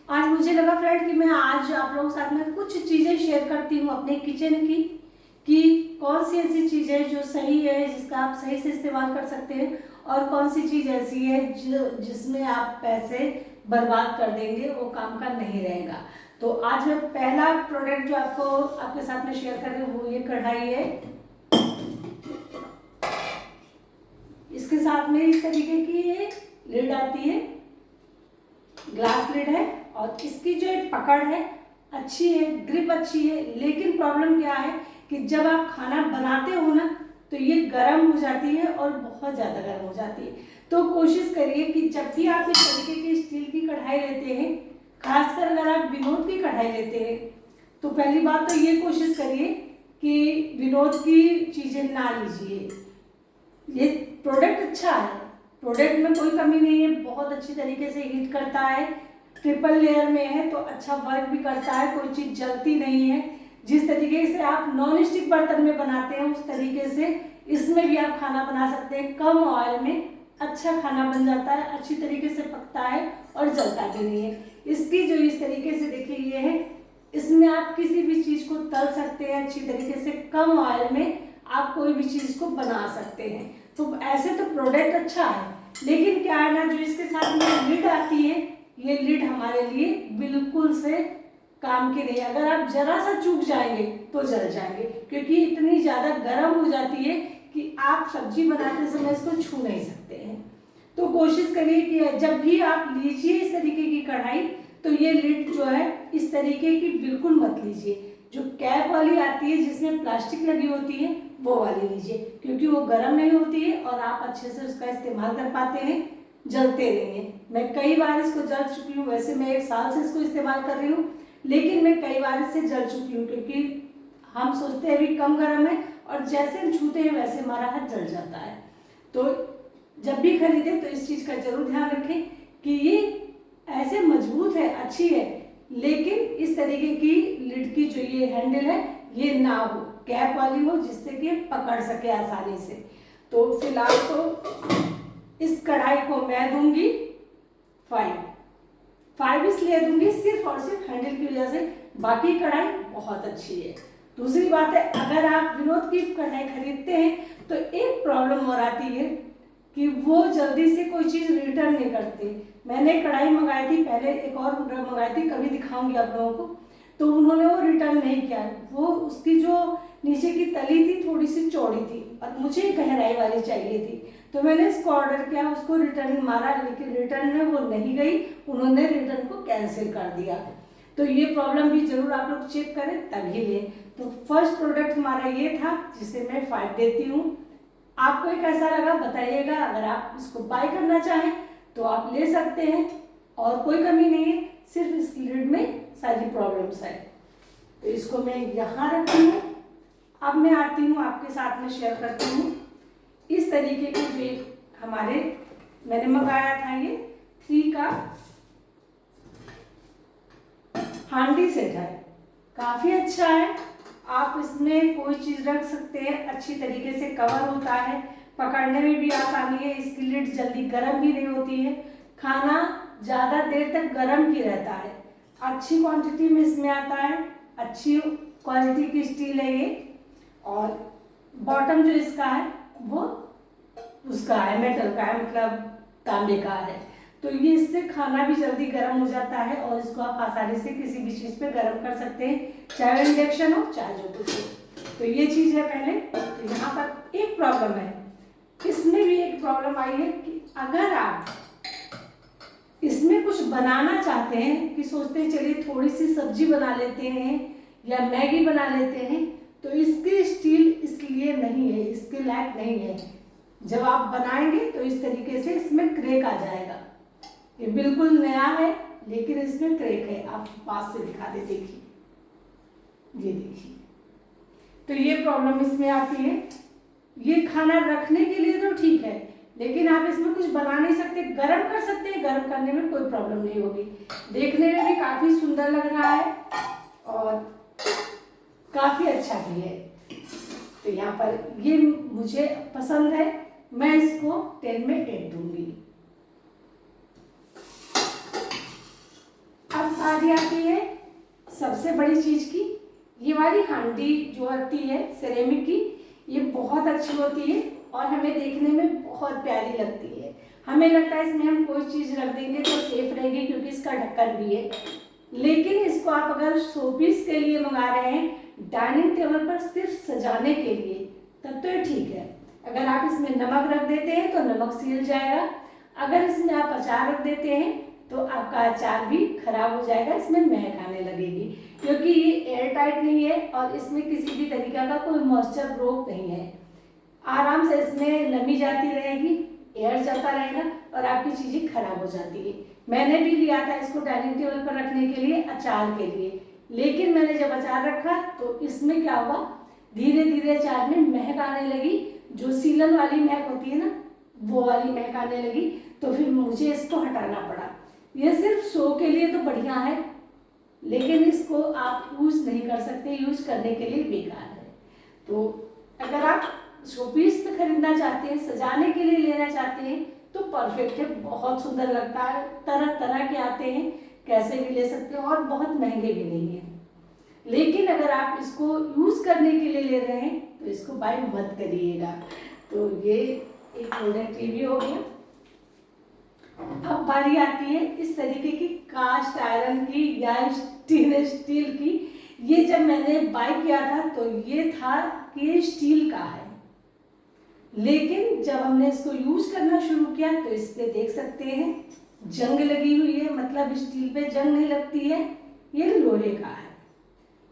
आज मुझे लगा फ्रेंड कि मैं आज आप लोगों के साथ में कुछ चीज़ें शेयर करती हूँ अपने किचन की, कि कौन सी ऐसी चीज़ है जो सही है, जिसका आप सही से इस्तेमाल कर सकते हैं, और कौन सी चीज़ ऐसी है जिसमें आप पैसे बर्बाद कर देंगे, वो काम का नहीं रहेगा। तो आज मैं पहला प्रोडक्ट जो आपको आपके साथ में शेयर कर रही हूँ वो ये कढ़ाई है। इसके साथ में इस तरीके की एक लिड आती है, ग्लास लिड है, और इसकी जो एक पकड़ है अच्छी है, ग्रिप अच्छी है। लेकिन प्रॉब्लम क्या है कि जब आप खाना बनाते हो ना तो ये गर्म हो जाती है और बहुत ज़्यादा गर्म हो जाती है। तो कोशिश करिए कि जब भी आप इस तरीके की स्टील की कढ़ाई लेते हैं, खासकर अगर आप विनोद की कढ़ाई लेते हैं, तो पहली बात तो ये कोशिश करिए कि विनोद की चीज़ें ना लीजिए। ये प्रोडक्ट अच्छा है, प्रोडक्ट में कोई कमी नहीं है, बहुत अच्छी तरीके से हीट करता है, ट्रिपल लेयर में है तो अच्छा वर्क भी करता है, कोई चीज़ जलती नहीं है। जिस तरीके से आप नॉन स्टिक बर्तन में बनाते हैं उस तरीके से इसमें भी आप खाना बना सकते हैं। कम ऑयल में अच्छा खाना बन जाता है, अच्छी तरीके से पकता है और जलता भी नहीं है। इसकी जो इस तरीके से देखिए ये है, इसमें आप किसी भी चीज़ को तल सकते हैं अच्छी तरीके से, कम ऑयल में आप कोई भी चीज़ को बना सकते हैं। तो ऐसे तो प्रोडक्ट अच्छा है, लेकिन क्या है ना, जो इसके साथ में लिड आती है, ये लिड हमारे लिए बिल्कुल से काम की नहीं। अगर आप जरा सा चूक जाएंगे तो जल जाएंगे, क्योंकि इतनी ज़्यादा गर्म हो जाती है कि आप सब्जी बनाते समय इसको छू नहीं सकते हैं। तो कोशिश करिए कि जब भी आप लीजिए इस तरीके की कढ़ाई, तो ये लिड जो है इस तरीके की बिल्कुल मत लीजिए। जो कैप वाली आती है जिसमें प्लास्टिक लगी होती है वो वाली लीजिए, क्योंकि वो गर्म नहीं होती है और आप अच्छे से उसका इस्तेमाल कर पाते हैं, जलते नहीं है। मैं कई बार इसको जल चुकी हूँ, वैसे मैं 1 साल से इसको इस्तेमाल कर रही हूँ, लेकिन मैं कई बार इससे जल चुकी हूँ, क्योंकि हम सोचते हैं अभी कम गर्म है और जैसे हम छूते हैं वैसे हमारा हाथ जल जाता है। तो जब भी खरीदें तो इस चीज़ का जरूर ध्यान रखें कि ये ऐसे मजबूत है, अच्छी है, लेकिन इस तरीके की लिड की जो ये हैंडल है ये ना हो, कैप वाली हो, जिससे कि पकड़ सके आसानी से। तो फिलहाल तो इस कढ़ाई को मैं दूंगी 5 इसलिए दूंगी सिर्फ और सिर्फ हैंडल की वजह से, बाकी कढ़ाई बहुत अच्छी है। दूसरी बात है, अगर आप विनोद की कढ़ाई खरीदते हैं तो एक प्रॉब्लम और आती है कि वो जल्दी से कोई चीज़ रिटर्न नहीं करते। मैंने कढ़ाई मंगाई थी पहले, एक और मंगाई थी, कभी दिखाऊंगी आप लोगों को, तो उन्होंने वो रिटर्न नहीं किया। वो उसकी जो नीचे की तली थी थोड़ी सी चौड़ी थी और मुझे गहराई वाली चाहिए थी, तो मैंने इसको ऑर्डर किया, उसको रिटर्न मारा, लेकिन रिटर्न में वो नहीं गई, उन्होंने रिटर्न को कैंसिल कर दिया। तो ये प्रॉब्लम भी जरूर आप लोग चेक करें तभी लें। तो फर्स्ट प्रोडक्ट हमारा ये था जिसे मैं 5 देती हूँ। आपको ये कैसा लगा बताइएगा। अगर आप इसको बाय करना चाहें तो आप ले सकते हैं, और कोई कमी नहीं है, सिर्फ इस लिड में सारी प्रॉब्लम्स है। तो इसको मैं यहाँ रखती हूँ। अब मैं आती हूँ आपके साथ में शेयर करती हूँ इस तरीके के जो हमारे मैंने मंगाया था ये 3 का हांडी सेट है, काफ़ी अच्छा है। आप इसमें कोई चीज़ रख सकते हैं, अच्छी तरीके से कवर होता है, पकड़ने में भी आसानी है, इसकी लिड जल्दी गर्म भी नहीं होती है, खाना ज़्यादा देर तक गर्म ही रहता है, अच्छी क्वांटिटी में इसमें आता है, अच्छी क्वालिटी की स्टील है ये। और बॉटम जो इसका है वो उसका है मेटल का है, मतलब तांबे का है। तो ये इससे खाना भी जल्दी गर्म हो जाता है और इसको आप आसानी से किसी भी चीज़ पे गर्म कर सकते हैं, चाहे इंडक्शन हो चाहे जो कुछ हो। तो ये चीज़ है पहले। तो यहाँ पर एक प्रॉब्लम है, इसमें भी एक प्रॉब्लम आई है कि अगर आप इसमें कुछ बनाना चाहते हैं, कि सोचते हैं चलिए थोड़ी सी सब्जी बना लेते हैं या मैगी बना लेते हैं, तो इसकी स्टील इसलिए नहीं है, इसके लायक नहीं है। जब आप बनाएंगे तो इस तरीके से इसमें क्रैक आ जाएगा। ये बिल्कुल नया है लेकिन इसमें क्रैक है, आप पास से दिखा दे, देखिए, ये देखिए। तो ये प्रॉब्लम इसमें आती है। ये खाना रखने के लिए तो ठीक है, लेकिन आप इसमें कुछ बना नहीं सकते, गर्म कर सकते हैं, गर्म करने में कोई प्रॉब्लम नहीं होगी। देखने में भी काफ़ी सुंदर लग रहा है और काफ़ी अच्छा भी है। तो यहाँ पर ये मुझे पसंद है, मैं इसको 10 में 8 दूंगी। अब सबसे बड़ी चीज़ की ये वाली हांडी जो आती है सिरेमिक की, ये बहुत अच्छी होती है और हमें देखने में बहुत प्यारी लगती है। हमें लगता है इसमें हम कोई चीज़ रख देंगे तो सेफ रहेगी क्योंकि इसका ढक्कन भी है। लेकिन इसको आप अगर शोपीस के लिए मंगा रहे हैं, डाइनिंग टेबल पर सिर्फ सजाने के लिए, तब तो ये ठीक है। अगर आप इसमें नमक रख देते हैं तो नमक सील जाएगा। अगर इसमें आप अचार रख देते हैं तो आपका अचार भी खराब हो जाएगा, इसमें महक आने लगेगी, क्योंकि ये एयर टाइट नहीं है और इसमें किसी भी तरीके का कोई मॉइस्चर रोक नहीं है। आराम से इसमें नमी जाती रहेगी, एयर जाता रहेगा और आपकी चीज़ें खराब हो जाती है। मैंने भी लिया था इसको डाइनिंग टेबल पर रखने के लिए, अचार के लिए, लेकिन मैंने जब अचार रखा तो इसमें क्या हुआ, धीरे धीरे अचार में महक आने लगी, जो सीलन वाली महक होती है ना, वो वाली महक आने लगी। तो फिर मुझे इसको हटाना पड़ा। ये सिर्फ शो के लिए तो बढ़िया है, लेकिन इसको आप यूज़ नहीं कर सकते, यूज करने के लिए बेकार है। तो अगर आप शोपीस पे खरीदना चाहते हैं, सजाने के लिए लेना चाहते हैं, तो परफेक्ट है, बहुत सुंदर लगता है। तरह तरह के आते हैं, कैसे भी ले सकते हैं और बहुत महंगे भी नहीं है। लेकिन अगर आप इसको यूज करने के लिए ले रहे हैं तो इसको बाय मत करिएगा। तो ये एक मॉडर्न टीवी हो गया। अब बारी आती है इस तरीके की कास्ट आयरन की या स्टेनलेस स्टील की। ये जब मैंने बाय किया था तो ये था कि ये स्टील का है, लेकिन जब हमने इसको यूज करना शुरू किया तो इस पे देख सकते हैं जंग लगी हुई है, मतलब स्टील पे जंग नहीं लगती है, ये लोहे का है।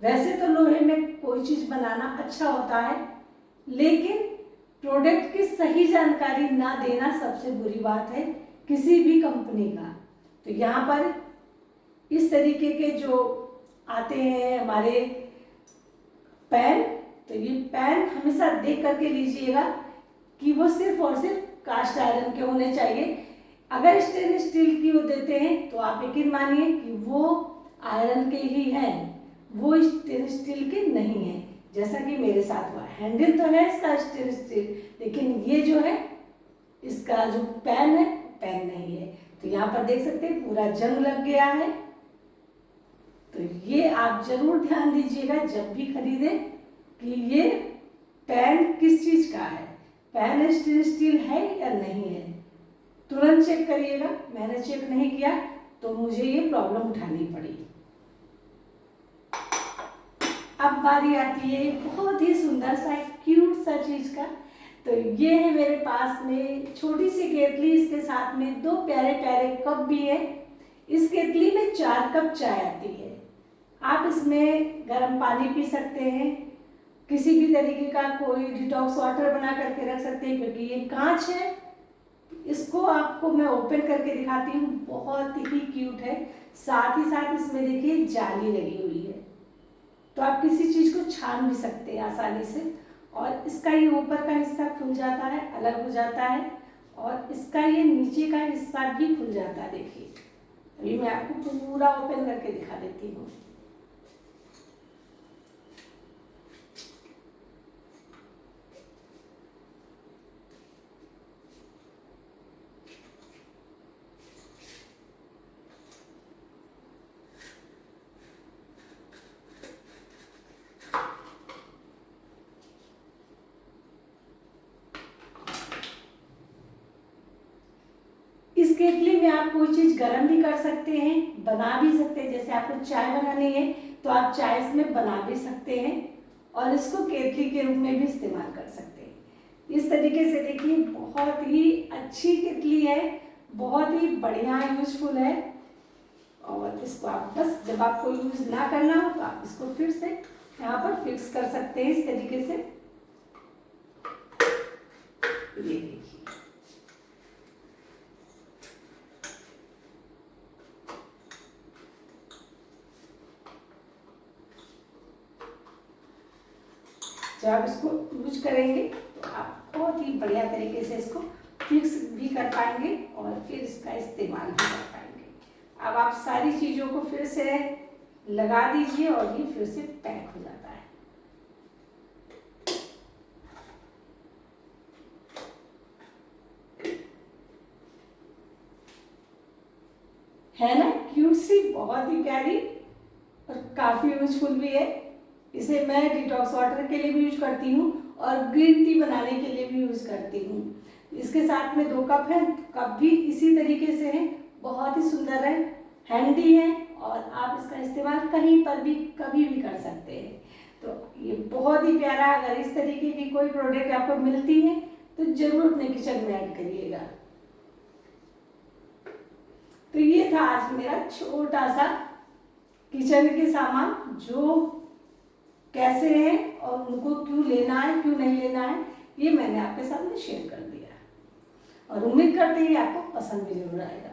वैसे तो लोहे में कोई चीज बनाना अच्छा होता है, लेकिन प्रोडक्ट की सही जानकारी ना देना सबसे बुरी बात है किसी भी कंपनी का। तो यहाँ पर इस तरीके के जो आते हैं हमारे पैन, तो ये पैन हमेशा देख करके लीजिएगा कि वो सिर्फ और सिर्फ कास्ट आयरन के होने चाहिए। अगर स्टेनलेस स्टील की वो देते हैं तो आप यकीन मानिए कि वो आयरन के ही हैं, वो स्टेनलेस स्टील के नहीं हैं। जैसा कि मेरे साथ हुआ, हैंडल तो है इसका स्टेनलेस स्टील, लेकिन ये जो है इसका जो पैन है, पैन नहीं है। तो यहाँ पर देख सकते हैं पूरा जंग लग गया है। तो ये आप जरूर ध्यान दीजिएगा जब भी खरीदें कि ये पैन किस चीज का है, पैन स्टेनलेस स्टील है या नहीं है, तुरंत चेक करिएगा। मैंने चेक नहीं किया तो मुझे ये प्रॉब्लम उठानी पड़ी। अब बारी आती है बहुत ही सुंदर सा क्यूट सा चीज का। तो ये है मेरे पास में छोटी सी केतली, इसके साथ में 2 प्यारे प्यारे कप भी है। इस केतली में 4 कप चाय आती है। आप इसमें गर्म पानी पी सकते हैं, किसी भी तरीके का कोई डिटॉक्स वाटर बना करके रख सकते हैं, क्योंकि ये कांच है। इसको आपको मैं ओपन करके दिखाती हूँ, बहुत ही क्यूट है। साथ ही साथ इसमें देखिए जाली लगी हुई है, तो आप किसी चीज को छान भी सकते हैं आसानी से। और इसका ये ऊपर का हिस्सा खुल जाता है, अलग हो जाता है, और इसका ये नीचे का हिस्सा भी खुल जाता है। देखिए अभी मैं आपको पूरा ओपन करके दिखा देती हूँ। इस केतली में आप कोई चीज गर्म भी कर सकते हैं, बना भी सकते हैं। जैसे आपको चाय बनानी है तो आप चाय इसमें बना भी सकते हैं और इसको केतली के रूप में भी इस्तेमाल कर सकते हैं। इस तरीके से देखिए बहुत ही अच्छी केतली है, बहुत ही बढ़िया यूजफुल है। और इसको आप बस जब आपको यूज ना करना हो तो आप इसको फिर से यहाँ पर फिक्स कर सकते हैं इस तरीके से। ये देखिए जब आप इसको यूज करेंगे तो आप बहुत ही बढ़िया तरीके से इसको फिक्स भी कर पाएंगे और फिर इसका इस्तेमाल भी कर पाएंगे। अब आप सारी चीज़ों को फिर से लगा दीजिए और ये फिर से पैक हो जाता है ना, क्यूट सी, बहुत ही प्यारी। और काफ़ी यूजफुल भी है। इसे मैं डिटॉक्स वाटर के लिए भी यूज करती हूँ और ग्रीन टी बनाने के लिए भी यूज़ करती हूँ। इसके साथ में 2 कप है, कप भी इसी तरीके से है, बहुत ही सुंदर है, हैंडी है और आप इसका इस्तेमाल कहीं पर भी कभी भी कर सकते हैं। तो ये बहुत ही प्यारा, अगर इस तरीके की कोई प्रोडक्ट आपको मिलती है तो जरूर अपने किचन में ऐड करिएगा। तो ये था आज मेरा छोटा सा किचन के सामान, जो कैसे है और उनको क्यों लेना है क्यों नहीं लेना है, ये मैंने आपके सामने शेयर कर दिया और उम्मीद करते हैं आपको पसंद भी जरूर आएगा।